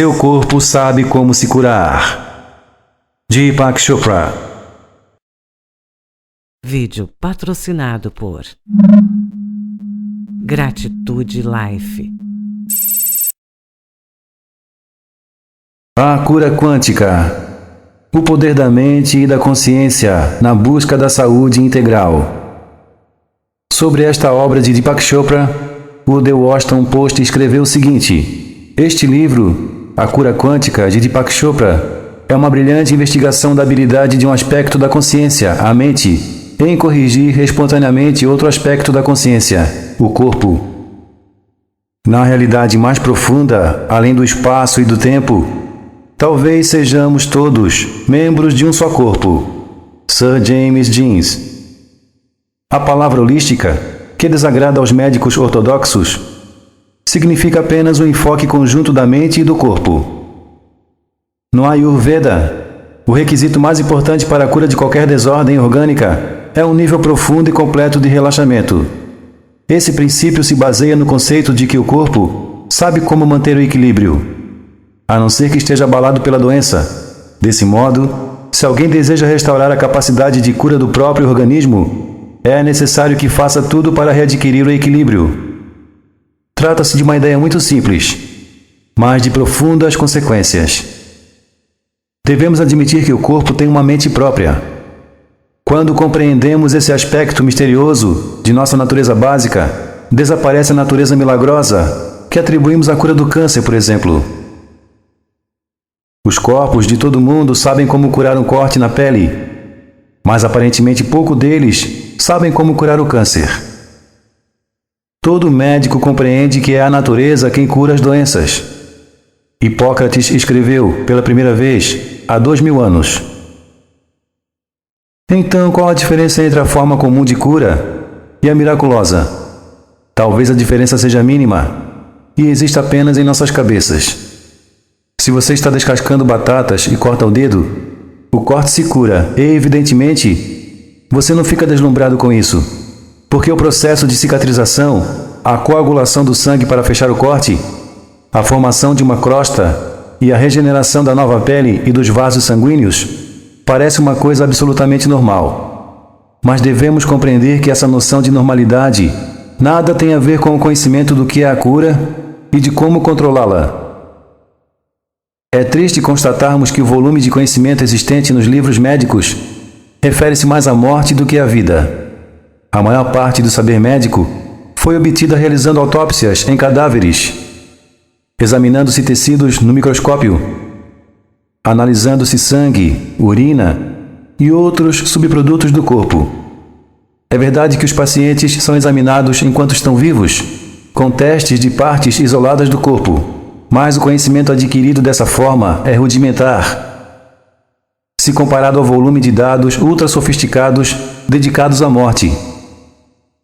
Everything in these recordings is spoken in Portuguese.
Seu corpo sabe como se curar. Deepak Chopra. Vídeo patrocinado por Gratitude Life. A cura quântica. O poder da mente e da consciência na busca da saúde integral. Sobre esta obra de Deepak Chopra, o The Washington Post escreveu o seguinte: este livro, A Cura Quântica, de Deepak Chopra, é uma brilhante investigação da habilidade de um aspecto da consciência, a mente, em corrigir espontaneamente outro aspecto da consciência, o corpo. Na realidade mais profunda, além do espaço e do tempo, talvez sejamos todos membros de um só corpo. Sir James Jeans. A palavra holística, que desagrada aos médicos ortodoxos, significa apenas um enfoque conjunto da mente e do corpo. No Ayurveda, o requisito mais importante para a cura de qualquer desordem orgânica é um nível profundo e completo de relaxamento. Esse princípio se baseia no conceito de que o corpo sabe como manter o equilíbrio, a não ser que esteja abalado pela doença. Desse modo, se alguém deseja restaurar a capacidade de cura do próprio organismo, é necessário que faça tudo para readquirir o equilíbrio. Trata-se de uma ideia muito simples, mas de profundas consequências. Devemos admitir que o corpo tem uma mente própria. Quando compreendemos esse aspecto misterioso de nossa natureza básica, desaparece a natureza milagrosa que atribuímos à cura do câncer, por exemplo. Os corpos de todo mundo sabem como curar um corte na pele, mas aparentemente pouco deles sabem como curar o câncer. Todo médico compreende que é a natureza quem cura as doenças. Hipócrates escreveu, pela primeira vez, há 2000 anos. Então, qual a diferença entre a forma comum de cura e a miraculosa? Talvez a diferença seja mínima e exista apenas em nossas cabeças. Se você está descascando batatas e corta o dedo, o corte se cura e, evidentemente, você não fica deslumbrado com isso, porque o processo de cicatrização, a coagulação do sangue para fechar o corte, a formação de uma crosta e a regeneração da nova pele e dos vasos sanguíneos parece uma coisa absolutamente normal. Mas devemos compreender que essa noção de normalidade nada tem a ver com o conhecimento do que é a cura e de como controlá-la. É triste constatarmos que o volume de conhecimento existente nos livros médicos refere-se mais à morte do que à vida. A maior parte do saber médico foi obtida realizando autópsias em cadáveres, examinando-se tecidos no microscópio, analisando-se sangue, urina e outros subprodutos do corpo. É verdade que os pacientes são examinados enquanto estão vivos, com testes de partes isoladas do corpo, mas o conhecimento adquirido dessa forma é rudimentar, se comparado ao volume de dados ultra sofisticados dedicados à morte.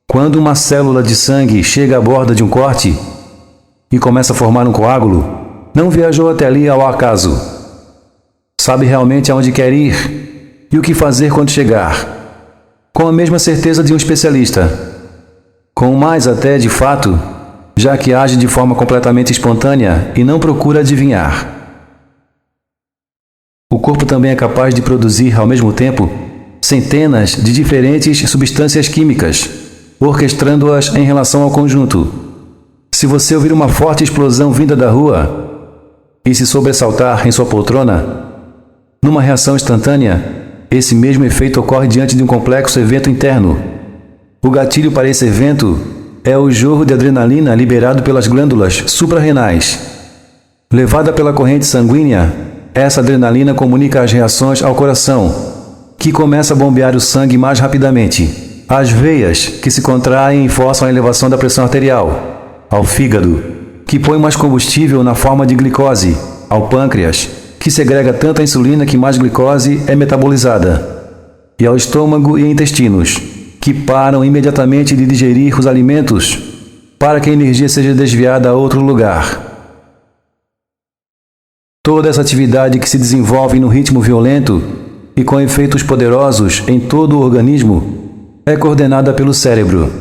Quando uma célula de sangue chega à borda de um corte e começa a formar um coágulo, não viajou até ali ao acaso. Sabe realmente aonde quer ir e o que fazer quando chegar, com a mesma certeza de um especialista, com mais até de fato, já que age de forma completamente espontânea e não procura adivinhar. O corpo também é capaz de produzir, ao mesmo tempo, centenas de diferentes substâncias químicas, orquestrando-as em relação ao conjunto. Se você ouvir uma forte explosão vinda da rua e se sobressaltar em sua poltrona, numa reação instantânea, esse mesmo efeito ocorre diante de um complexo evento interno. O gatilho para esse evento é o jorro de adrenalina liberado pelas glândulas suprarrenais. Levada pela corrente sanguínea, essa adrenalina comunica as reações ao coração, que começa a bombear o sangue mais rapidamente, às veias, que se contraem e forçam a elevação da pressão arterial, ao fígado, que põe mais combustível na forma de glicose, ao pâncreas, que segrega tanta insulina que mais glicose é metabolizada, e ao estômago e intestinos, que param imediatamente de digerir os alimentos para que a energia seja desviada a outro lugar. Toda essa atividade que se desenvolve num ritmo violento e com efeitos poderosos em todo o organismo é coordenada pelo cérebro,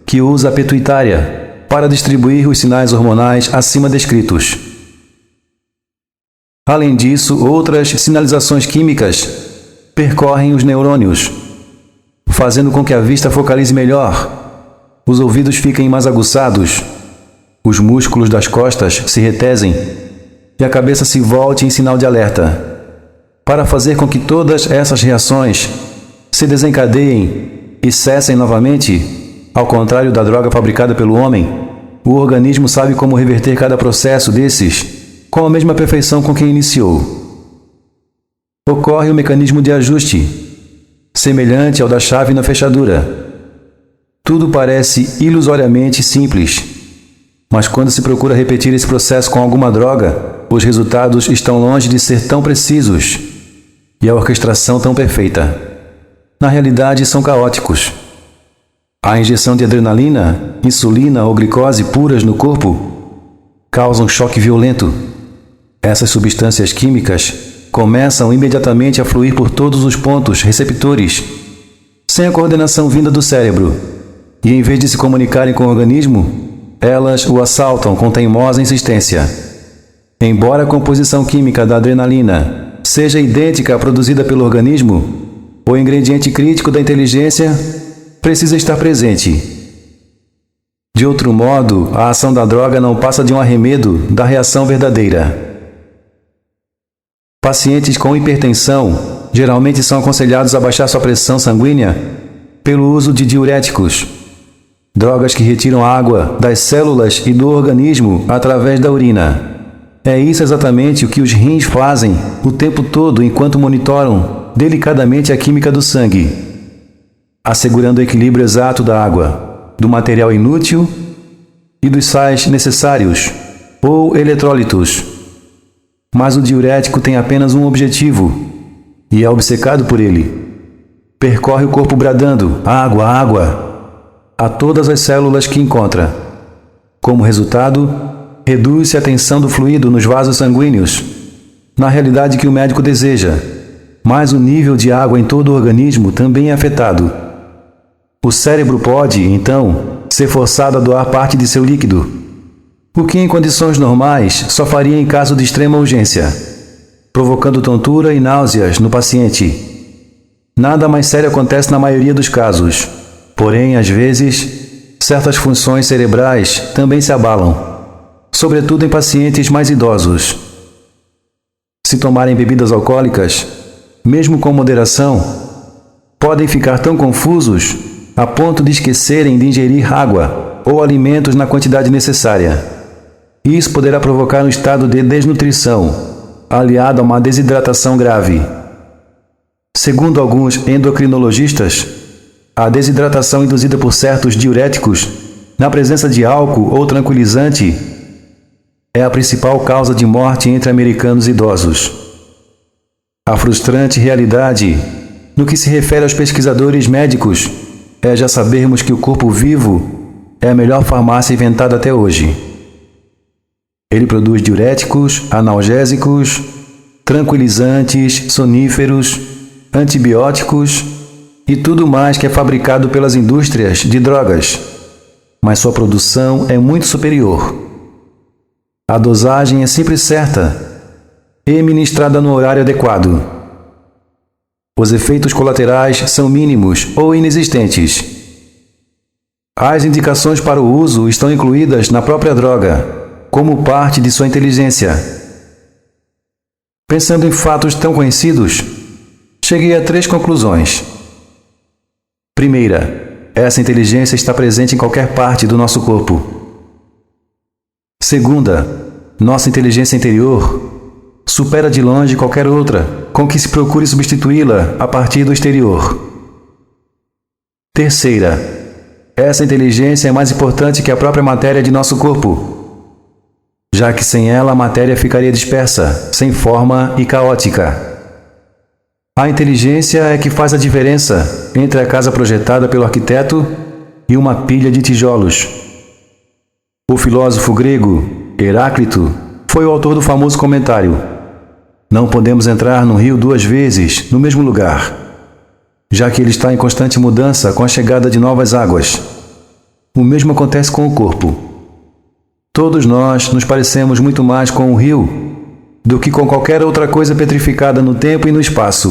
que usa a pituitária para distribuir os sinais hormonais acima descritos. Além disso, outras sinalizações químicas percorrem os neurônios, fazendo com que a vista focalize melhor, os ouvidos fiquem mais aguçados, os músculos das costas se retesem e a cabeça se volte em sinal de alerta. Para fazer com que todas essas reações se desencadeiem e cessem novamente, ao contrário da droga fabricada pelo homem, o organismo sabe como reverter cada processo desses com a mesma perfeição com que iniciou. Ocorre um mecanismo de ajuste, semelhante ao da chave na fechadura. Tudo parece ilusoriamente simples, mas quando se procura repetir esse processo com alguma droga, os resultados estão longe de ser tão precisos e a orquestração tão perfeita. Na realidade, são caóticos. A injeção de adrenalina, insulina ou glicose puras no corpo causa um choque violento. Essas substâncias químicas começam imediatamente a fluir por todos os pontos receptores, sem a coordenação vinda do cérebro, e em vez de se comunicarem com o organismo, elas o assaltam com teimosa insistência. Embora a composição química da adrenalina seja idêntica à produzida pelo organismo, o ingrediente crítico da inteligência precisa estar presente. De outro modo, a ação da droga não passa de um arremedo da reação verdadeira. Pacientes com hipertensão geralmente são aconselhados a baixar sua pressão sanguínea pelo uso de diuréticos, drogas que retiram água das células e do organismo através da urina. É isso exatamente o que os rins fazem o tempo todo enquanto monitoram delicadamente a química do sangue, assegurando o equilíbrio exato da água, do material inútil e dos sais necessários, ou eletrólitos. Mas o diurético tem apenas um objetivo, e é obcecado por ele. Percorre o corpo bradando, água, água, a todas as células que encontra. Como resultado, reduz-se a tensão do fluido nos vasos sanguíneos, na realidade que o médico deseja, mas o nível de água em todo o organismo também é afetado. O cérebro pode, então, ser forçado a doar parte de seu líquido, o que em condições normais só faria em caso de extrema urgência, provocando tontura e náuseas no paciente. Nada mais sério acontece na maioria dos casos, porém, às vezes, certas funções cerebrais também se abalam, sobretudo em pacientes mais idosos. Se tomarem bebidas alcoólicas, mesmo com moderação, podem ficar tão confusos a ponto de esquecerem de ingerir água ou alimentos na quantidade necessária. Isso poderá provocar um estado de desnutrição, aliado a uma desidratação grave. Segundo alguns endocrinologistas, a desidratação induzida por certos diuréticos, na presença de álcool ou tranquilizante, é a principal causa de morte entre americanos idosos. A frustrante realidade, no que se refere aos pesquisadores médicos, é já sabermos que o corpo vivo é a melhor farmácia inventada até hoje. Ele produz diuréticos, analgésicos, tranquilizantes, soníferos, antibióticos e tudo mais que é fabricado pelas indústrias de drogas, mas sua produção é muito superior. A dosagem é sempre certa e ministrada no horário adequado. Os efeitos colaterais são mínimos ou inexistentes. As indicações para o uso estão incluídas na própria droga, como parte de sua inteligência. Pensando em fatos tão conhecidos, cheguei a 3 conclusões. Primeira, essa inteligência está presente em qualquer parte do nosso corpo. Segunda, nossa inteligência interior supera de longe qualquer outra com que se procure substituí-la a partir do exterior. Terceira, essa inteligência é mais importante que a própria matéria de nosso corpo, já que sem ela a matéria ficaria dispersa, sem forma e caótica. A inteligência é que faz a diferença entre a casa projetada pelo arquiteto e uma pilha de tijolos. O filósofo grego Heráclito foi o autor do famoso comentário: "Não podemos entrar no rio 2 vezes no mesmo lugar, já que ele está em constante mudança com a chegada de novas águas." O mesmo acontece com o corpo. Todos nós nos parecemos muito mais com o rio do que com qualquer outra coisa petrificada no tempo e no espaço.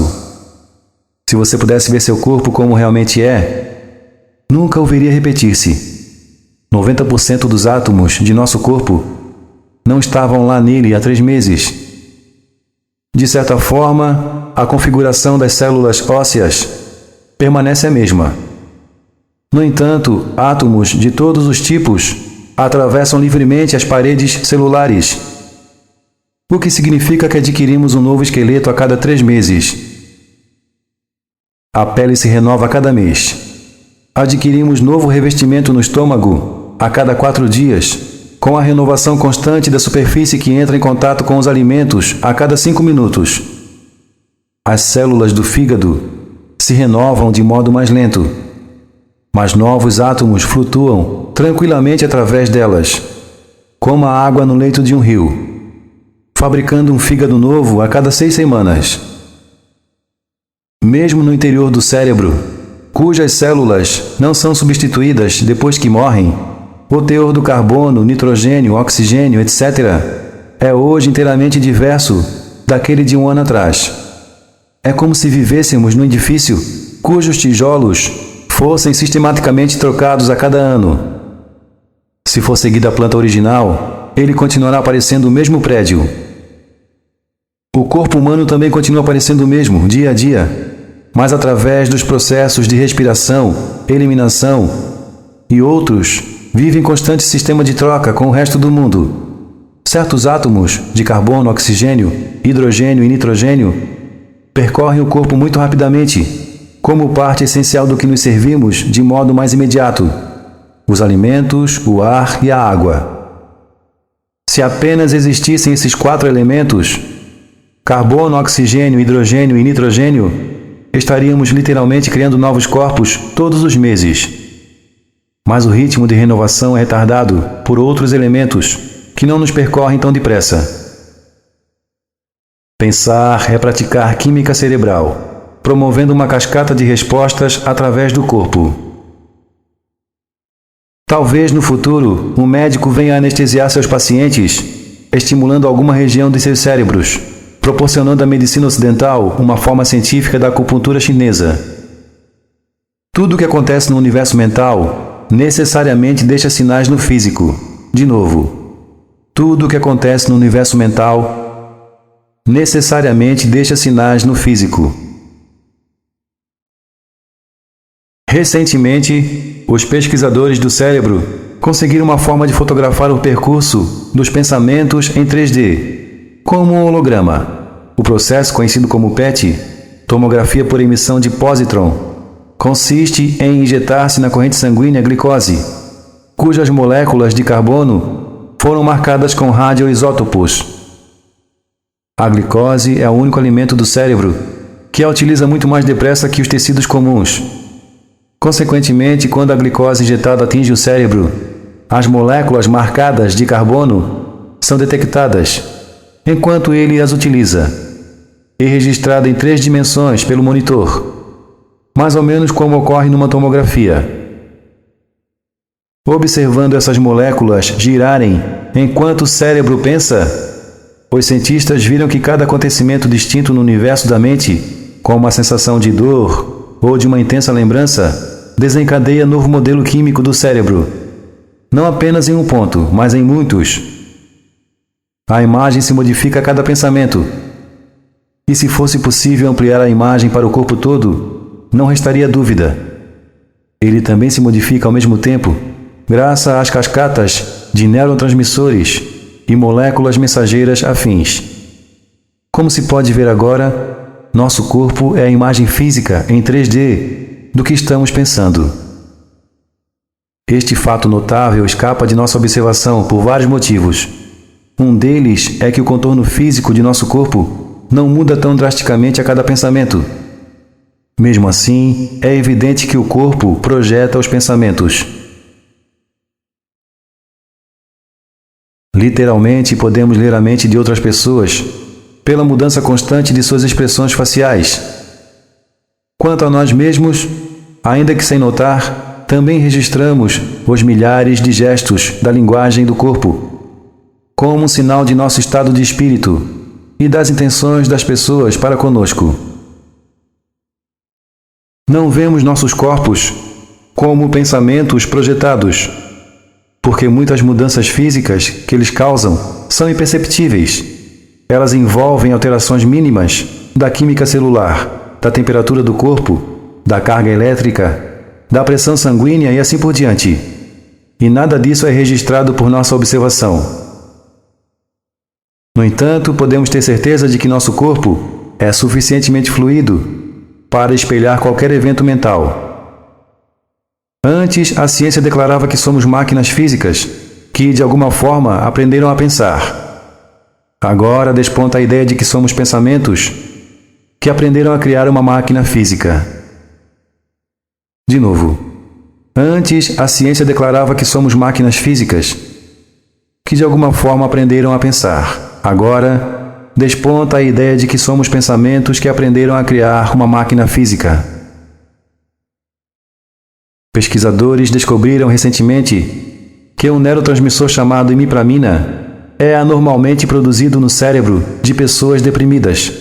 Se você pudesse ver seu corpo como realmente é, nunca o veria repetir-se. 90% dos átomos de nosso corpo não estavam lá nele há 3 meses. De certa forma, a configuração das células ósseas permanece a mesma. No entanto, átomos de todos os tipos atravessam livremente as paredes celulares, o que significa que adquirimos um novo esqueleto a cada 3 meses. A pele se renova a cada mês. Adquirimos novo revestimento no estômago a cada 4 dias, com a renovação constante da superfície que entra em contato com os alimentos a cada 5 minutos. As células do fígado se renovam de modo mais lento, mas novos átomos flutuam tranquilamente através delas, como a água no leito de um rio, fabricando um fígado novo a cada 6 semanas. Mesmo no interior do cérebro, cujas células não são substituídas depois que morrem, o teor do carbono, nitrogênio, oxigênio, etc., é hoje inteiramente diverso daquele de um ano atrás. É como se vivêssemos num edifício cujos tijolos fossem sistematicamente trocados a cada ano. Se for seguida a planta original, ele continuará parecendo o mesmo prédio. O corpo humano também continua parecendo o mesmo, dia a dia, mas através dos processos de respiração, eliminação e outros, vive em constante sistema de troca com o resto do mundo. Certos átomos de carbono, oxigênio, hidrogênio e nitrogênio percorrem o corpo muito rapidamente, como parte essencial do que nos servimos de modo mais imediato: os alimentos, o ar e a água. Se apenas existissem esses 4 elementos, carbono, oxigênio, hidrogênio e nitrogênio, estaríamos literalmente criando novos corpos todos os meses. Mas o ritmo de renovação é retardado por outros elementos que não nos percorrem tão depressa. Pensar é praticar química cerebral, promovendo uma cascata de respostas através do corpo. Talvez no futuro um médico venha anestesiar seus pacientes, estimulando alguma região de seus cérebros, proporcionando à medicina ocidental uma forma científica da acupuntura chinesa. Tudo o que acontece no universo mental necessariamente deixa sinais no físico. De novo, tudo o que acontece no universo mental necessariamente deixa sinais no físico. Recentemente, os pesquisadores do cérebro conseguiram uma forma de fotografar o percurso dos pensamentos em 3D, como um holograma. O processo, conhecido como PET, tomografia por emissão de positron, consiste em injetar-se na corrente sanguínea glicose, cujas moléculas de carbono foram marcadas com radioisótopos. A glicose é o único alimento do cérebro que a utiliza muito mais depressa que os tecidos comuns. Consequentemente, quando a glicose injetada atinge o cérebro, as moléculas marcadas de carbono são detectadas, enquanto ele as utiliza, e registrada em 3 dimensões pelo monitor, mais ou menos como ocorre numa tomografia. Observando essas moléculas girarem enquanto o cérebro pensa, os cientistas viram que cada acontecimento distinto no universo da mente, como uma sensação de dor ou de uma intensa lembrança, desencadeia novo modelo químico do cérebro, não apenas em um ponto, mas em muitos. A imagem se modifica a cada pensamento. E se fosse possível ampliar a imagem para o corpo todo, não restaria dúvida. Ele também se modifica ao mesmo tempo, graças às cascatas de neurotransmissores e moléculas mensageiras afins. Como se pode ver agora, nosso corpo é a imagem física em 3D do que estamos pensando. Este fato notável escapa de nossa observação por vários motivos. Um deles é que o contorno físico de nosso corpo não muda tão drasticamente a cada pensamento. Mesmo assim, é evidente que o corpo projeta os pensamentos. Literalmente, podemos ler a mente de outras pessoas pela mudança constante de suas expressões faciais. Quanto a nós mesmos, ainda que sem notar, também registramos os milhares de gestos da linguagem do corpo, como um sinal de nosso estado de espírito. e das intenções das pessoas para conosco. Não vemos nossos corpos como pensamentos projetados, porque muitas mudanças físicas que eles causam são imperceptíveis. Elas envolvem alterações mínimas da química celular, da temperatura do corpo, da carga elétrica, da pressão sanguínea e assim por diante. E nada disso é registrado por nossa observação. No entanto, podemos ter certeza de que nosso corpo é suficientemente fluido para espelhar qualquer evento mental. Antes, a ciência declarava que somos máquinas físicas que, de alguma forma, aprenderam a pensar. Agora desponta a ideia de que somos pensamentos que aprenderam a criar uma máquina física. De novo. Antes, a ciência declarava que somos máquinas físicas que, de alguma forma, aprenderam a pensar. Agora, desponta a ideia de que somos pensamentos que aprenderam a criar uma máquina física. Pesquisadores descobriram recentemente que um neurotransmissor chamado imipramina é anormalmente produzido no cérebro de pessoas deprimidas.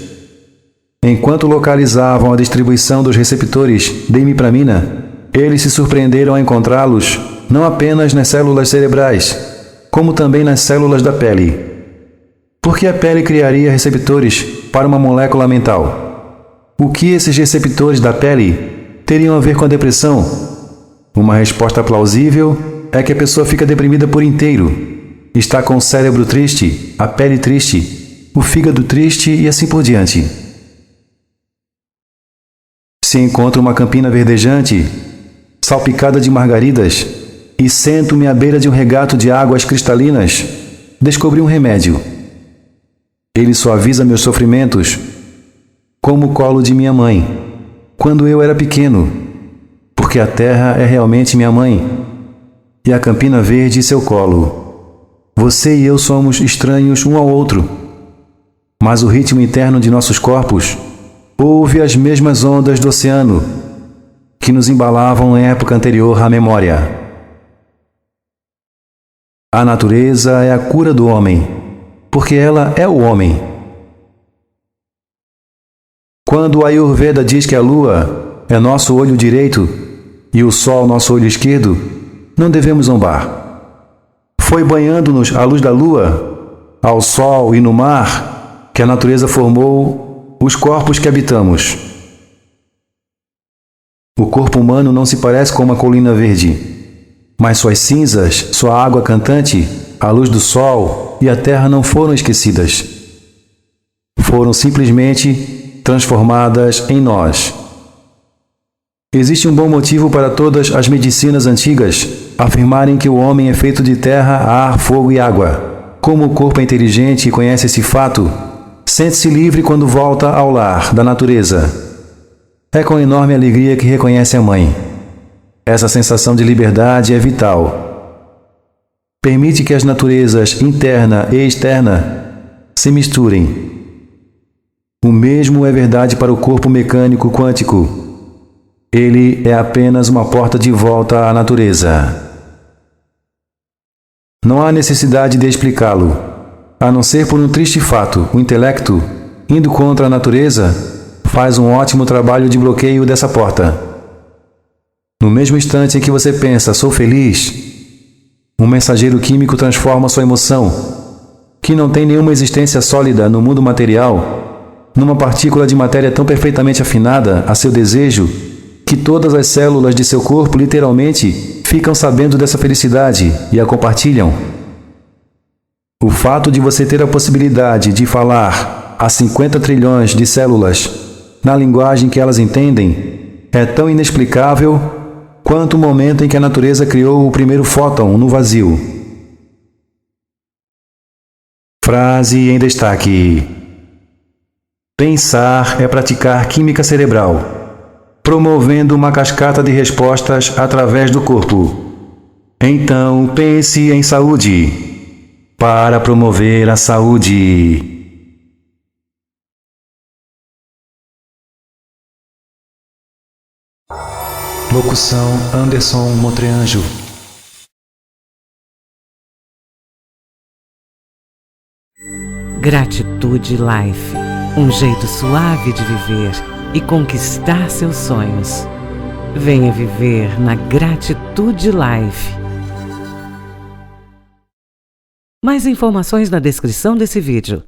Enquanto localizavam a distribuição dos receptores de imipramina, eles se surpreenderam a encontrá-los não apenas nas células cerebrais, como também nas células da pele. Por que a pele criaria receptores para uma molécula mental? O que esses receptores da pele teriam a ver com a depressão? Uma resposta plausível é que a pessoa fica deprimida por inteiro. Está com o cérebro triste, a pele triste, o fígado triste e assim por diante. Se encontro uma campina verdejante, salpicada de margaridas, e sento-me à beira de um regato de águas cristalinas, descobri um remédio. Ele suaviza meus sofrimentos, como o colo de minha mãe, quando eu era pequeno, porque a terra é realmente minha mãe, e a campina verde seu colo. Você e eu somos estranhos um ao outro, mas o ritmo interno de nossos corpos ouve as mesmas ondas do oceano que nos embalavam em época anterior à memória. A natureza é a cura do homem, porque ela é o homem. Quando a Ayurveda diz que a lua é nosso olho direito e o sol nosso olho esquerdo, não devemos zombar. Foi banhando-nos à luz da lua, ao sol e no mar que a natureza formou os corpos que habitamos. O corpo humano não se parece com uma colina verde, mas suas cinzas, sua água cantante, a luz do sol e a terra não foram esquecidas. Foram simplesmente transformadas em nós. Existe um bom motivo para todas as medicinas antigas afirmarem que o homem é feito de terra, ar, fogo e água. Como o corpo é inteligente e conhece esse fato, sente-se livre quando volta ao lar da natureza. É com enorme alegria que reconhece a mãe. Essa sensação de liberdade é vital. Permite que as naturezas interna e externa se misturem. O mesmo é verdade para o corpo mecânico quântico. Ele é apenas uma porta de volta à natureza. Não há necessidade de explicá-lo, a não ser por um triste fato: o intelecto, indo contra a natureza, faz um ótimo trabalho de bloqueio dessa porta. No mesmo instante em que você pensa, sou feliz, um mensageiro químico transforma sua emoção, que não tem nenhuma existência sólida no mundo material, numa partícula de matéria tão perfeitamente afinada a seu desejo, que todas as células de seu corpo literalmente ficam sabendo dessa felicidade e a compartilham. O fato de você ter a possibilidade de falar a 50 trilhões de células na linguagem que elas entendem é tão inexplicável quanto o momento em que a natureza criou o primeiro fóton no vazio. Frase em destaque: pensar é praticar química cerebral, promovendo uma cascata de respostas através do corpo. Então pense em saúde, para promover a saúde. Locução Anderson Motreanjo. Gratitude Life. Um jeito suave de viver e conquistar seus sonhos. Venha viver na Gratitude Life. Mais informações na descrição desse vídeo.